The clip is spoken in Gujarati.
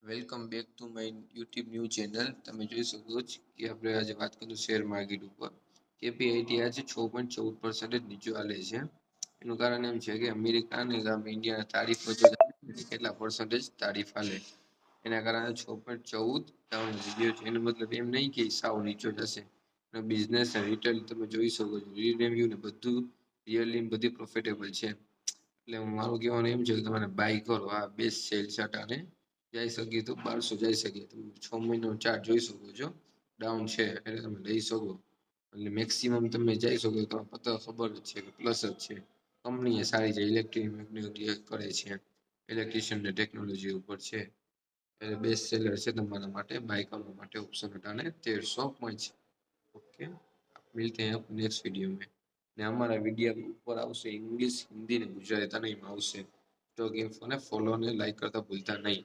Welcome back to my YouTube new channel. તમે જોઈ શકો છો કે આપણે આજે વાત કરીશું શેર માર્કેટ ઉપર. કેપીઆઈટી આજે 6.14% નીચે હાલે છે. એનું કારણ એમ છે કે અમેરિકા અને ઇન્ડિયાના તારીફ વચ્ચે કેટલા પર્સન્ટેજ તારીફ હાલે એના કારણે 6.14 ડાઉન થઈ ગયો છે. એનો મતલબ એમ નહીં કે સાવ નીચો જશે. બિઝનેસ રિટેલ તમે જોઈ શકો છો, રિવેન્યુ ને બધું રિયલી બધી પ્રોફિટેબલ છે. એટલે મારું કહેવાનું એમ છે કે તમારે બાય કરો. આ બેસ્ટ સેલ છે. જઈ શકીએ તો 1200 જઈ શકીએ. તમે 6 મહિનાનો ચાર્ટ જોઈ શકો છો, ડાઉન છે એટલે તમે લઈ શકો. એટલે મેક્સિમમ તમે જઈ શકો તો પતા ખબર જ છે કે પ્લસ જ છે. કંપની એ સારી છે, ઇલેક્ટ્રિક કરે છે, ઇલેક્ટ્રિશિયન ને ટેકનોલોજી ઉપર છે. એટલે બેસ્ટ સેલર છે તમારા માટે બાય કરવા માટે ઓપ્શન હટાને 1305 છે. ઓકે, મિલતે हैं अपने नेक्स्ट वीडियो में. ને અમારા વિડીયો ઉપર આવશે ઇંગ્લિશ, હિન્દી ને ગુજરાતી ત્રણેયમાં આવશે. સ્ટોક ઇન્ફોને ફોલો અને લાઈક કરતા ભૂલતા નહીં.